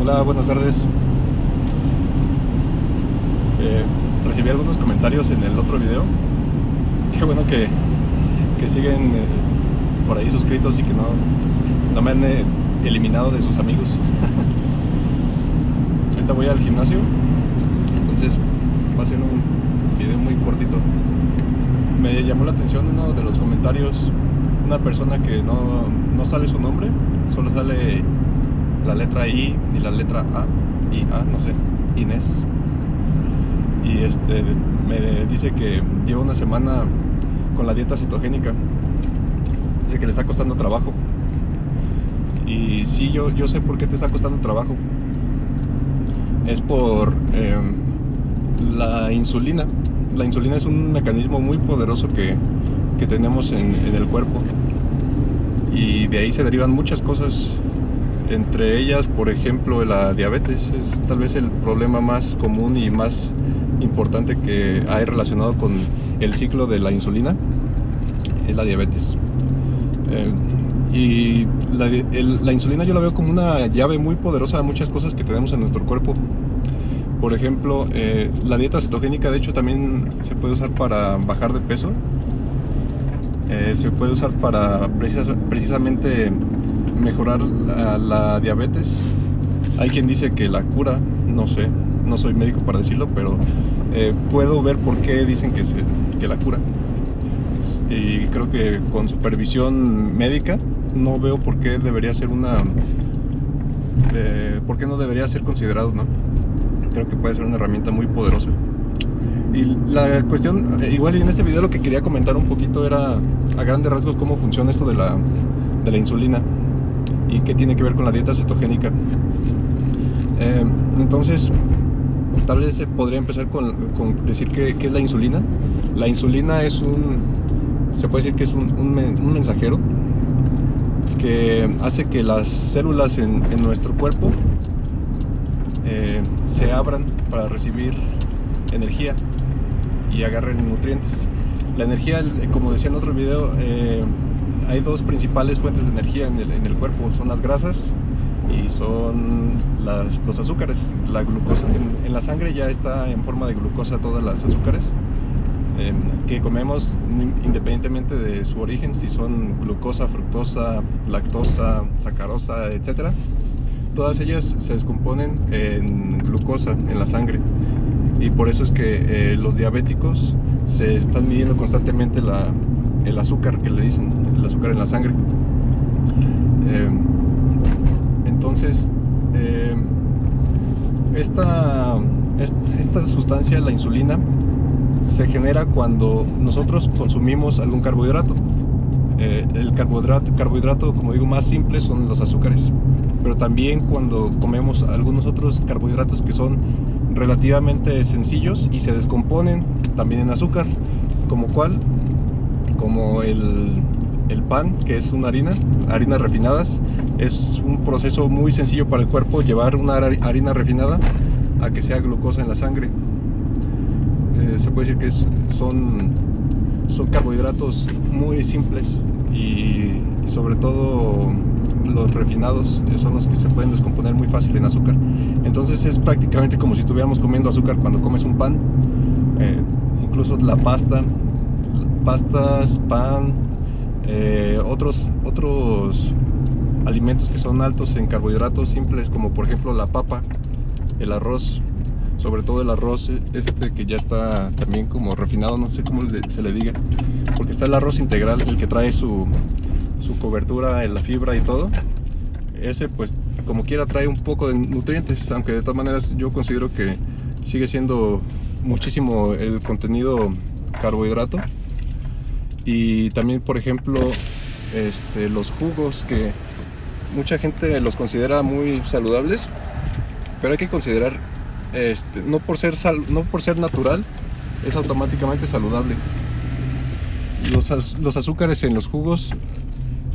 Hola, buenas tardes. Recibí algunos comentarios en el otro video. Qué bueno que siguen por ahí suscritos y que no me han eliminado de sus amigos. Ahorita voy al gimnasio, entonces va a ser un video muy cortito. Me llamó la atención uno de los comentarios, una persona que no sale su nombre, solo sale la letra I y la letra A, no sé, Inés. Y me dice que lleva una semana con la dieta cetogénica. Dice que le está costando trabajo. Y sí, yo sé por qué te está costando trabajo. Es por la insulina. La insulina es un mecanismo muy poderoso que tenemos en el cuerpo. Y de ahí se derivan muchas cosas. Entre ellas, por ejemplo, la diabetes. Es tal vez el problema más común y más importante que hay relacionado con el ciclo de la insulina. Es la diabetes. Y la insulina yo la veo como una llave muy poderosa a muchas cosas que tenemos en nuestro cuerpo. Por ejemplo, la dieta cetogénica de hecho también se puede usar para bajar de peso. Se puede usar para precisamente mejorar la diabetes. Hay quien dice que la cura, no sé, no soy médico para decirlo, pero puedo ver por qué dicen que la cura. Y creo que con supervisión médica no veo por qué debería ser por qué no debería ser considerado, ¿no? Creo que puede ser una herramienta muy poderosa. Y la cuestión, igual en este video lo que quería comentar un poquito era a grandes rasgos cómo funciona esto de la insulina y qué tiene que ver con la dieta cetogénica. Entonces, tal vez se podría empezar con decir qué es la insulina. La insulina se puede decir que es un mensajero que hace que las células en nuestro cuerpo se abran para recibir energía y agarren nutrientes. La energía, como decía en otro video, hay dos principales fuentes de energía en el cuerpo, son las grasas y son los azúcares. La glucosa en la sangre ya está en forma de glucosa, todas las azúcares que comemos, independientemente de su origen, si son glucosa, fructosa, lactosa, sacarosa, etcétera. Todas ellas se descomponen en glucosa en la sangre, y por eso es que los diabéticos se están midiendo constantemente el azúcar, que le dicen, el azúcar en la sangre. Entonces, esta sustancia, la insulina, se genera cuando nosotros consumimos algún carbohidrato. El carbohidrato, como digo, más simple son los azúcares, pero también cuando comemos algunos otros carbohidratos que son relativamente sencillos y se descomponen también en azúcar, como el pan, que es una harinas refinadas. Es un proceso muy sencillo para el cuerpo llevar una harina refinada a que sea glucosa en la sangre. Se puede decir que son carbohidratos muy simples, y sobre todo los refinados son los que se pueden descomponer muy fácil en azúcar. Entonces es prácticamente como si estuviéramos comiendo azúcar cuando comes un pan. Incluso la pastas, pan, otros alimentos que son altos en carbohidratos simples, como por ejemplo la papa, el arroz, sobre todo el arroz que ya está también como refinado, no sé cómo se le diga, porque está el arroz integral, el que trae su cobertura en la fibra y todo. Ese, pues, como quiera, trae un poco de nutrientes, aunque de todas maneras yo considero que sigue siendo muchísimo el contenido carbohidrato. Y también, por ejemplo, los jugos, que mucha gente los considera muy saludables, pero hay que considerar, no por ser natural es automáticamente saludable. Los azúcares en los jugos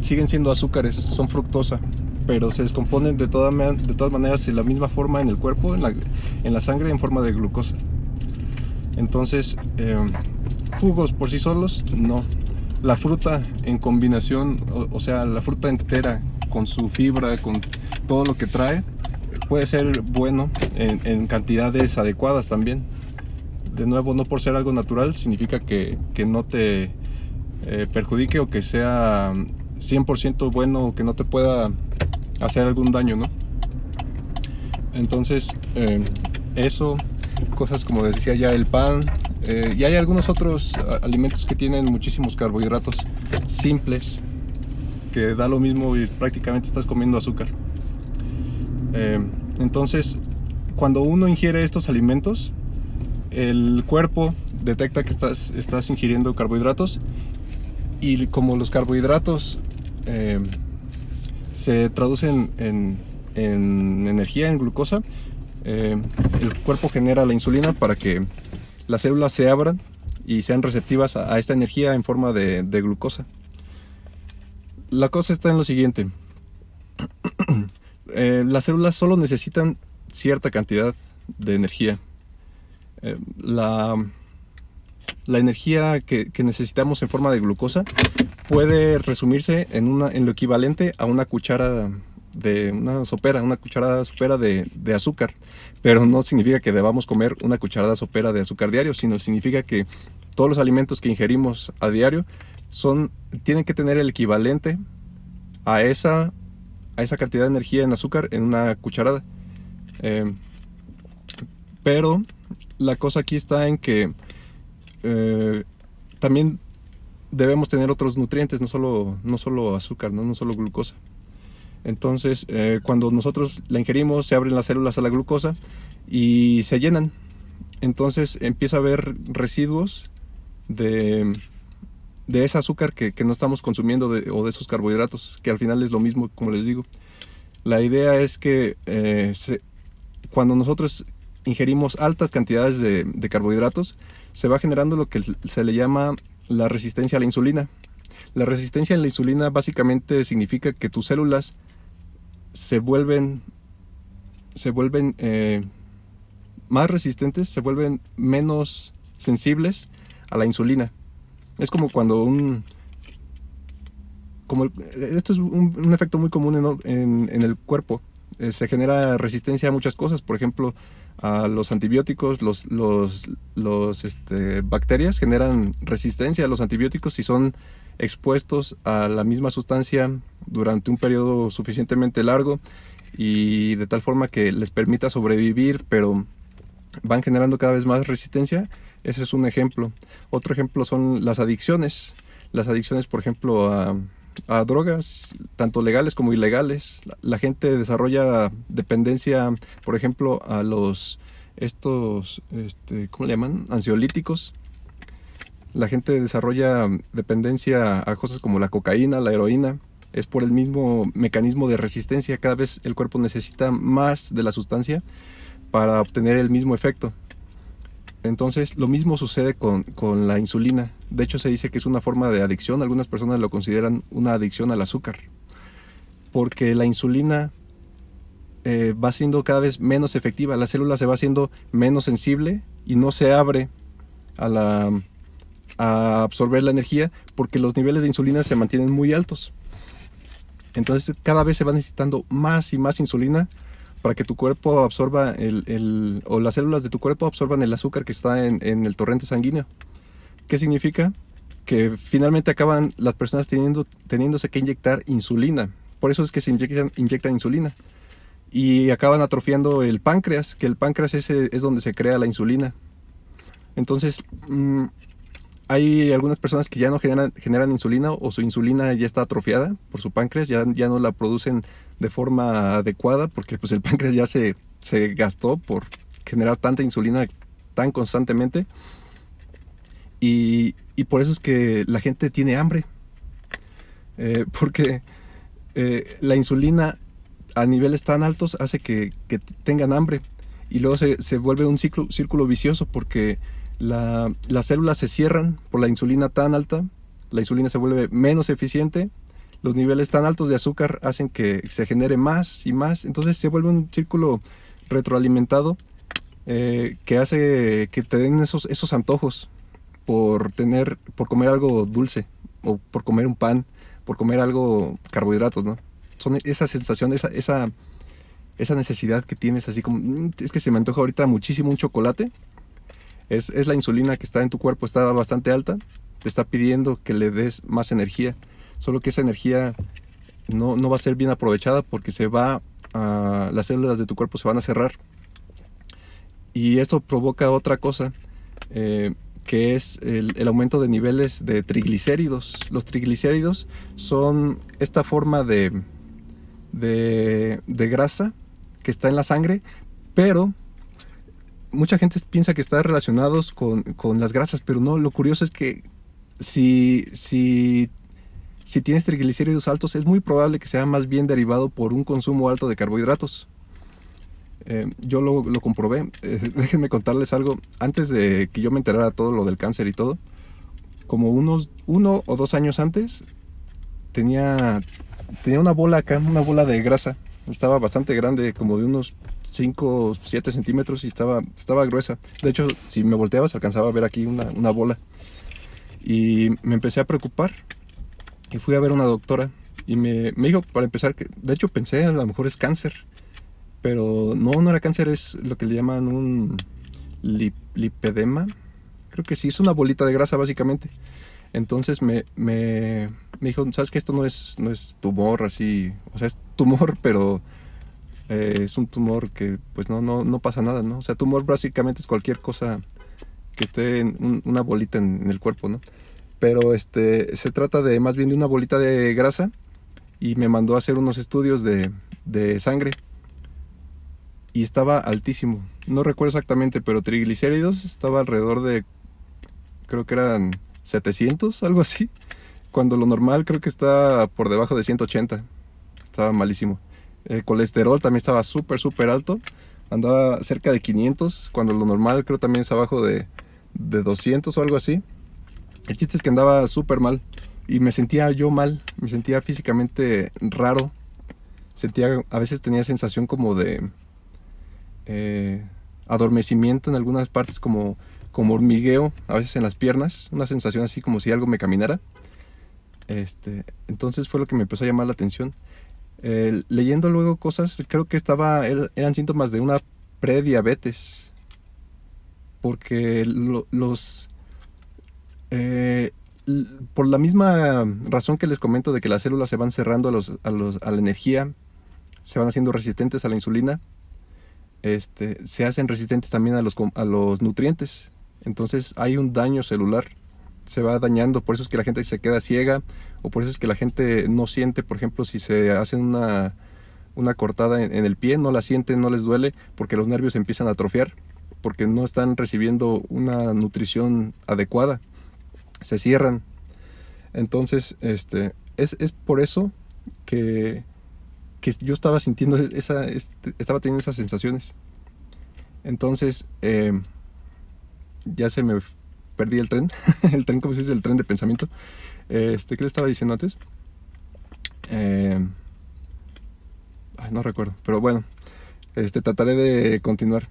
siguen siendo azúcares, son fructosa, pero se descomponen de todas maneras de la misma forma en el cuerpo, en la sangre, en forma de glucosa. Entonces, jugos por sí solos, no. La fruta en combinación, o sea, la fruta entera con su fibra, con todo lo que trae, puede ser bueno en cantidades adecuadas también. De nuevo, no por ser algo natural significa que no te perjudique o que sea 100% bueno o que no te pueda hacer algún daño, ¿no? Entonces, eso, cosas como decía ya el pan, y hay algunos otros alimentos que tienen muchísimos carbohidratos simples, que da lo mismo y prácticamente estás comiendo azúcar. Entonces, cuando uno ingiere estos alimentos, el cuerpo detecta que estás ingiriendo carbohidratos, y como los carbohidratos se traducen en energía, en glucosa, el cuerpo genera la insulina para que las células se abran y sean receptivas a esta energía en forma de glucosa. La cosa está en lo siguiente. Las células solo necesitan cierta cantidad de energía. La energía que necesitamos en forma de glucosa puede resumirse en lo equivalente a una cucharada sopera de azúcar. Pero no significa que debamos comer una cucharada sopera de azúcar diario, sino significa que todos los alimentos que ingerimos a diario tienen que tener el equivalente a esa cantidad de energía en azúcar en una cucharada. Pero la cosa aquí está en que también debemos tener otros nutrientes, no solo azúcar, no solo glucosa. Entonces, cuando nosotros la ingerimos, se abren las células a la glucosa y se llenan. Entonces empieza a haber residuos de ese azúcar que no estamos consumiendo, o de esos carbohidratos, que al final es lo mismo, como les digo. La idea es que cuando nosotros ingerimos altas cantidades de carbohidratos, se va generando lo que se le llama la resistencia a la insulina. La resistencia a la insulina básicamente significa que tus células se vuelven más resistentes, se vuelven menos sensibles a la insulina. Es como cuando esto es un efecto muy común en el cuerpo. Se genera resistencia a muchas cosas, por ejemplo, a los antibióticos. Bacterias generan resistencia a los antibióticos si son expuestos a la misma sustancia durante un periodo suficientemente largo y de tal forma que les permita sobrevivir, pero van generando cada vez más resistencia. Ese es un ejemplo. Otro ejemplo son las adicciones. Las adicciones, por ejemplo, a drogas, tanto legales como ilegales. La gente desarrolla dependencia, por ejemplo, a ¿cómo le llaman? Ansiolíticos. La gente desarrolla dependencia a cosas como la cocaína, la heroína. Es por el mismo mecanismo de resistencia. Cada vez el cuerpo necesita más de la sustancia para obtener el mismo efecto. Entonces, lo mismo sucede con la insulina. De hecho, se dice que es una forma de adicción. Algunas personas lo consideran una adicción al azúcar, porque la insulina va siendo cada vez menos efectiva. La célula se va haciendo menos sensible y no se abre a absorber la energía, porque los niveles de insulina se mantienen muy altos. Entonces, cada vez se va necesitando más y más insulina para que tu cuerpo absorba o las células de tu cuerpo absorban el azúcar que está en el torrente sanguíneo. ¿Qué significa? Que finalmente acaban las personas teniéndose que inyectar insulina. Por eso es que se inyectan insulina. Y acaban atrofiando el páncreas, que el páncreas es donde se crea la insulina. Entonces, hay algunas personas que ya no generan insulina, o su insulina ya está atrofiada por su páncreas, ya no la producen de forma adecuada, porque pues el páncreas ya se gastó por generar tanta insulina tan constantemente. Y por eso es que la gente tiene hambre, porque la insulina a niveles tan altos hace que tengan hambre, y luego se vuelve un círculo vicioso, porque las células se cierran por la insulina tan alta. La insulina se vuelve menos eficiente, los niveles tan altos de azúcar hacen que se genere más y más, entonces se vuelve un círculo retroalimentado, que hace que te den esos antojos por comer algo dulce, o por comer un pan, por comer algo carbohidratos, ¿no? Son esa sensación, esa necesidad que tienes, así como, es que se me antoja ahorita muchísimo un chocolate. Es la insulina que está en tu cuerpo, está bastante alta, te está pidiendo que le des más energía, solo que esa energía no va a ser bien aprovechada porque las células de tu cuerpo se van a cerrar. Y esto provoca otra cosa, que es el aumento de niveles de triglicéridos. Los triglicéridos son esta forma de grasa que está en la sangre, pero mucha gente piensa que está relacionados con las grasas, pero no. Lo curioso es que si tienes triglicéridos altos, es muy probable que sea más bien derivado por un consumo alto de carbohidratos. Yo lo comprobé. Déjenme contarles algo. Antes de que yo me enterara todo lo del cáncer y todo, como unos 1 o 2 años antes, tenía una bola acá, una bola de grasa. Estaba bastante grande, como de unos 5 o 7 centímetros, y estaba gruesa. De hecho, si me volteaba se alcanzaba a ver aquí una bola. Y me empecé a preocupar y fui a ver a una doctora y me dijo, para empezar, que de hecho pensé a lo mejor es cáncer, pero no era cáncer, es lo que le llaman un lipedema. Creo que sí, es una bolita de grasa básicamente. Entonces me dijo, ¿sabes qué? Esto no es tumor así, o sea, es tumor, pero es un tumor que pues no pasa nada, ¿no? O sea, tumor básicamente es cualquier cosa que esté en una bolita en el cuerpo, ¿no? Pero se trata más bien de una bolita de grasa, y me mandó a hacer unos estudios de sangre y estaba altísimo. No recuerdo exactamente, pero triglicéridos estaba alrededor de, creo que eran 700, algo así, cuando lo normal creo que está por debajo de 180. Estaba malísimo. El colesterol también estaba súper alto, andaba cerca de 500, cuando lo normal creo también es abajo de 200 o algo así. El chiste es que andaba súper mal y me sentía yo mal, me sentía físicamente raro. A veces tenía sensación como de adormecimiento en algunas partes, como hormigueo, a veces en las piernas, una sensación así como si algo me caminara. Entonces fue lo que me empezó a llamar la atención. Leyendo luego cosas, creo que eran síntomas de una prediabetes, porque por la misma razón que les comento de que las células se van cerrando a la energía, se van haciendo resistentes a la insulina, se hacen resistentes también a los nutrientes. Entonces hay un daño celular, se va dañando. Por eso es que la gente se queda ciega, o por eso es que la gente no siente, por ejemplo, si se hacen una cortada en el pie, no la sienten, no les duele, porque los nervios empiezan a atrofiar, porque no están recibiendo una nutrición adecuada, se cierran. Entonces es por eso que yo estaba sintiendo estaba teniendo esas sensaciones. Entonces ya se me perdí el tren. El tren, ¿cómo se dice? El tren de pensamiento. ¿Qué le estaba diciendo antes? No recuerdo, pero bueno, trataré de continuar.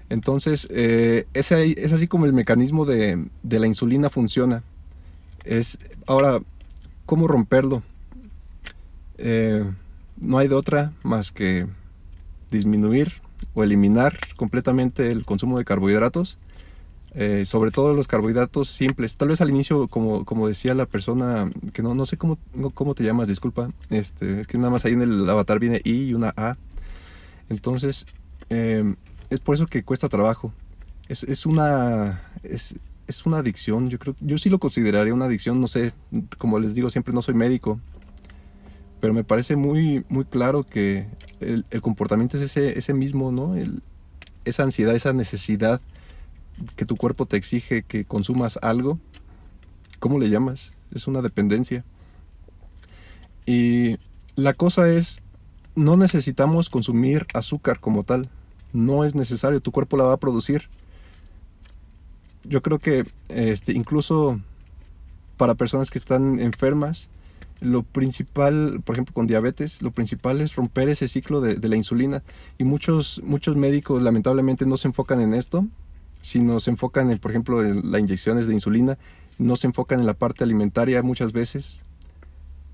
Entonces es así como el mecanismo de la insulina funciona. Ahora, ¿cómo romperlo? No hay de otra más que disminuir o eliminar completamente el consumo de carbohidratos, sobre todo los carbohidratos simples. Tal vez al inicio, como decía la persona, que no sé cómo te llamas, disculpa, es que nada más ahí en el avatar viene I y una A. Entonces es por eso que cuesta trabajo. Es una adicción. Yo sí lo consideraría una adicción. No sé, como les digo siempre, no soy médico, pero me parece muy claro que el comportamiento es ese mismo, ¿no? Esa ansiedad, esa necesidad que tu cuerpo te exige que consumas algo. ¿Cómo le llamas? Es una dependencia. Y la cosa es, no necesitamos consumir azúcar como tal. No es necesario, tu cuerpo la va a producir. Yo creo que incluso para personas que están enfermas, lo principal, por ejemplo con diabetes, lo principal es romper ese ciclo de la insulina. Y muchos médicos lamentablemente no se enfocan en esto, sino se enfocan en, por ejemplo, en las inyecciones de insulina. No se enfocan en la parte alimentaria muchas veces.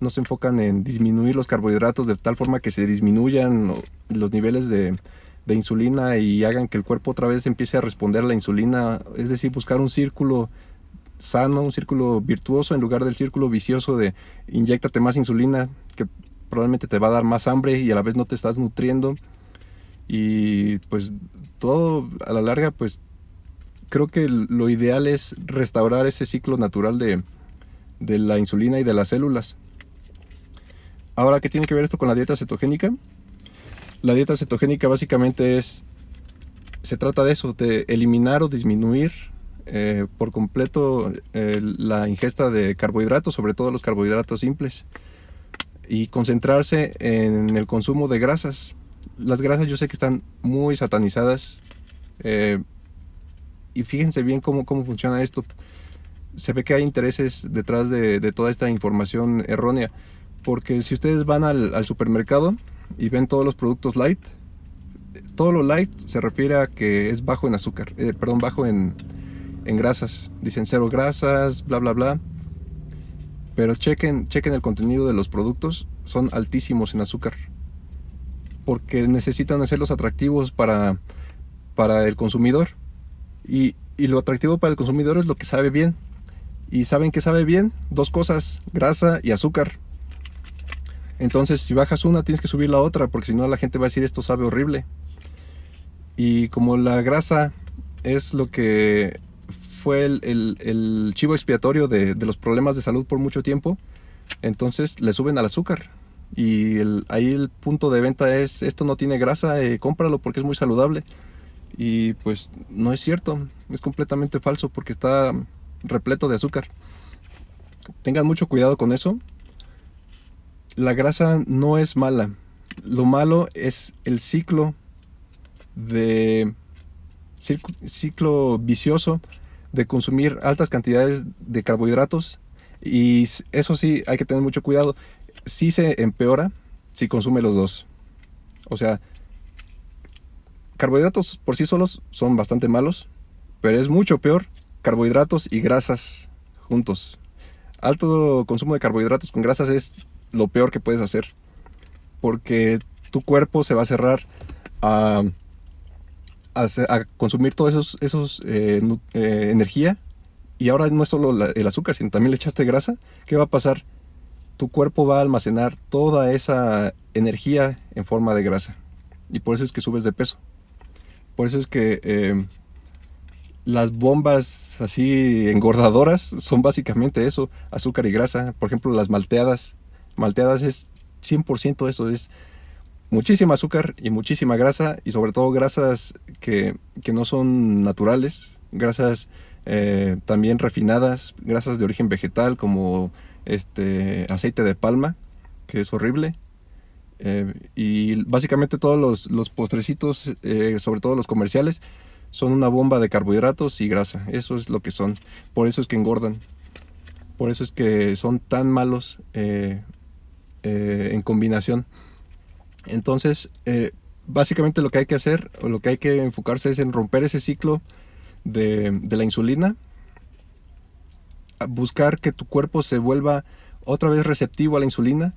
No se enfocan en disminuir los carbohidratos de tal forma que se disminuyan los niveles de insulina y hagan que el cuerpo otra vez empiece a responder a la insulina. Es decir, buscar un círculo sano, un círculo virtuoso en lugar del círculo vicioso de inyéctate más insulina, que probablemente te va a dar más hambre y a la vez no te estás nutriendo. Y pues todo a la larga, pues creo que lo ideal es restaurar ese ciclo natural de la insulina y de las células. Ahora, ¿qué tiene que ver esto con la dieta cetogénica? La dieta cetogénica básicamente se trata de eso, de eliminar o disminuir por completo la ingesta de carbohidratos, sobre todo los carbohidratos simples, y concentrarse en el consumo de grasas. Las grasas yo sé que están muy satanizadas, y fíjense bien cómo funciona esto. Se ve que hay intereses detrás de toda esta información errónea, porque si ustedes van al supermercado y ven todos los productos light, todo lo light se refiere a que es bajo en azúcar, bajo en grasas. Dicen 0 grasas, bla bla bla, pero chequen el contenido de los productos, son altísimos en azúcar, porque necesitan hacerlos atractivos para el consumidor, y lo atractivo para el consumidor es lo que sabe bien. ¿Y saben qué sabe bien? 2 cosas: grasa y azúcar. Entonces, si bajas una, tienes que subir la otra, porque si no la gente va a decir esto sabe horrible. Y como la grasa es lo que fue el chivo expiatorio de los problemas de salud por mucho tiempo, entonces le suben al azúcar. Y ahí el punto de venta es: esto no tiene grasa, cómpralo porque es muy saludable. Y pues no es cierto, es completamente falso, porque está repleto de azúcar. Tengan mucho cuidado con eso. La grasa no es mala. Lo malo es el ciclo vicioso de consumir altas cantidades de carbohidratos. Y eso sí, hay que tener mucho cuidado. Sí se empeora si consume los dos. O sea, carbohidratos por sí solos son bastante malos, pero es mucho peor carbohidratos y grasas juntos. Alto consumo de carbohidratos con grasas es lo peor que puedes hacer, porque tu cuerpo se va a cerrar a consumir todos esos energía. Y ahora no es solo el azúcar, sino también le echaste grasa. ¿Qué va a pasar? Tu cuerpo va a almacenar toda esa energía en forma de grasa, y por eso es que subes de peso. Por eso es que las bombas así engordadoras son básicamente eso: azúcar y grasa. Por ejemplo, las malteadas es 100% eso, es muchísima azúcar y muchísima grasa, y sobre todo grasas que no son naturales, grasas también refinadas, grasas de origen vegetal como aceite de palma, que es horrible. Y básicamente todos los postrecitos, sobre todo los comerciales, son una bomba de carbohidratos y grasa. Eso es lo que son. Por eso es que engordan. Por eso es que son tan malos en combinación. Entonces, básicamente lo que hay que hacer, o lo que hay que enfocarse, es en romper ese ciclo de la insulina. Buscar que tu cuerpo se vuelva otra vez receptivo a la insulina.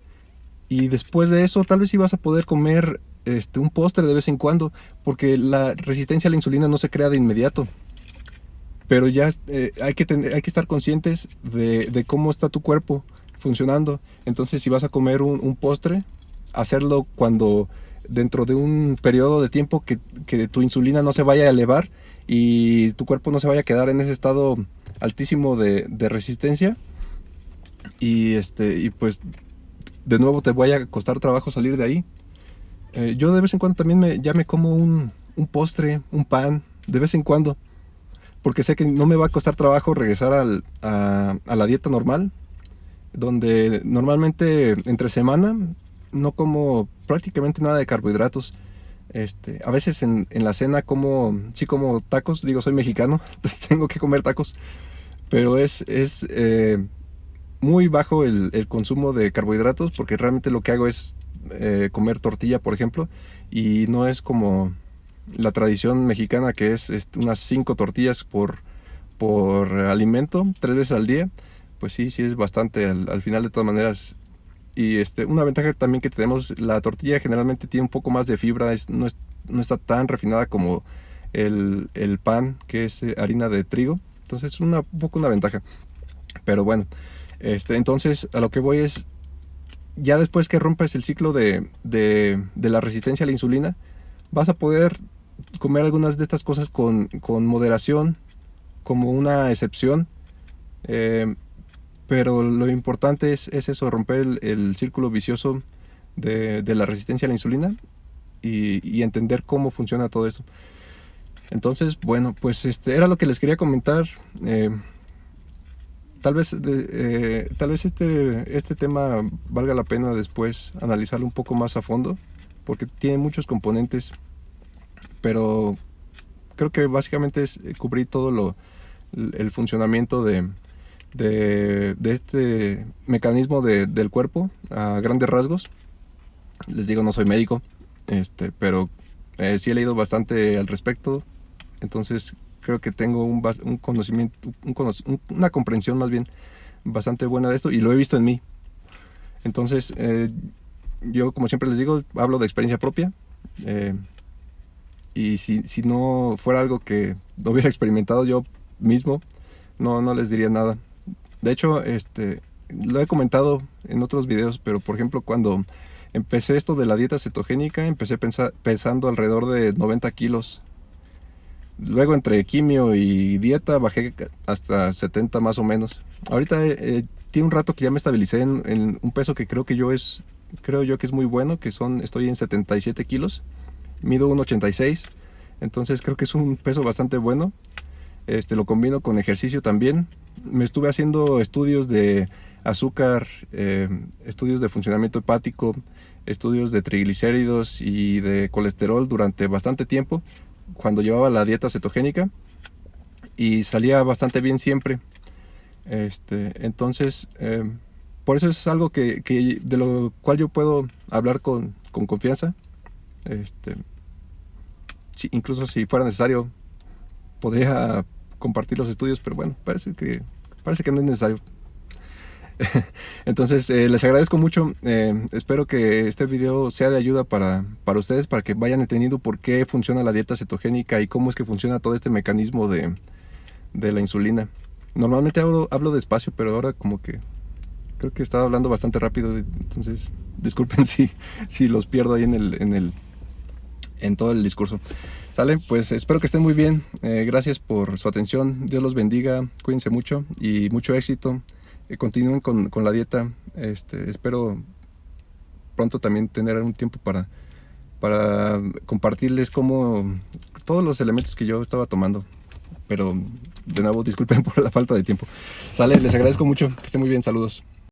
Y después de eso, tal vez sí vas a poder comer un postre de vez en cuando, porque la resistencia a la insulina no se crea de inmediato. Pero ya hay que estar conscientes de cómo está tu cuerpo funcionando. Entonces, si vas a comer un postre, hacerlo cuando dentro de un periodo de tiempo que tu insulina no se vaya a elevar y tu cuerpo no se vaya a quedar en ese estado altísimo de resistencia. Y pues de nuevo te vaya a costar trabajo salir de ahí. Yo de vez en cuando también me como un postre, un pan, de vez en cuando, porque sé que no me va a costar trabajo regresar a la dieta normal, donde normalmente entre semana no como prácticamente nada de carbohidratos. A veces en la cena sí como tacos. Digo, soy mexicano, tengo que comer tacos, pero es muy bajo el consumo de carbohidratos, porque realmente lo que hago es comer tortilla, por ejemplo, y no es como la tradición mexicana, que es unas 5 tortillas por alimento, 3 veces al día. Pues sí es bastante. Al final, de todas maneras, Y una ventaja también que tenemos, la tortilla generalmente tiene un poco más de fibra, no está tan refinada como el pan, que es harina de trigo. Entonces es un poco una ventaja. Pero bueno, entonces a lo que voy es, ya después que rompes el ciclo de la resistencia a la insulina, vas a poder comer algunas de estas cosas con moderación, como una excepción. Pero lo importante es eso, romper el círculo vicioso de la resistencia a la insulina y entender cómo funciona todo eso. Entonces, bueno, pues era lo que les quería comentar. Tal vez este tema valga la pena después analizarlo un poco más a fondo, porque tiene muchos componentes, pero creo que básicamente es cubrir todo el funcionamiento de este mecanismo del cuerpo a grandes rasgos. Les digo, no soy médico, pero sí he leído bastante al respecto. Entonces creo que tengo un conocimiento, una comprensión más bien bastante buena de esto, y lo he visto en mí. Entonces yo, como siempre les digo, hablo de experiencia propia, y si no fuera algo que no hubiera experimentado yo mismo, no les diría nada. De hecho, lo he comentado en otros videos, pero por ejemplo, cuando empecé esto de la dieta cetogénica, empecé pesando alrededor de 90 kilos. Luego, entre quimio y dieta, bajé hasta 70 más o menos. Ahorita tiene un rato que ya me estabilicé en un peso que creo yo que es muy bueno, estoy en 77 kilos, mido 1,86, entonces creo que es un peso bastante bueno. Lo combino con ejercicio también. Me estuve haciendo estudios de azúcar, estudios de funcionamiento hepático, estudios de triglicéridos y de colesterol durante bastante tiempo, cuando llevaba la dieta cetogénica, y salía bastante bien siempre. Entonces, por eso es algo que de lo cual yo puedo hablar con confianza. Incluso si fuera necesario, podría compartir los estudios, pero bueno, parece que no es necesario. Entonces, les agradezco mucho. Espero que este video sea de ayuda para ustedes, para que vayan entendiendo por qué funciona la dieta cetogénica y cómo es que funciona todo este mecanismo de la insulina. Normalmente hablo despacio, pero ahora como que creo que estaba hablando bastante rápido, entonces disculpen si los pierdo ahí en todo el discurso. ¿Sale? Pues espero que estén muy bien. Gracias por su atención. Dios los bendiga. Cuídense mucho y mucho éxito. Continúen con la dieta. Espero pronto también tener un tiempo para compartirles todos los elementos que yo estaba tomando. Pero de nuevo, disculpen por la falta de tiempo. ¿Sale? Les agradezco mucho. Que estén muy bien. Saludos.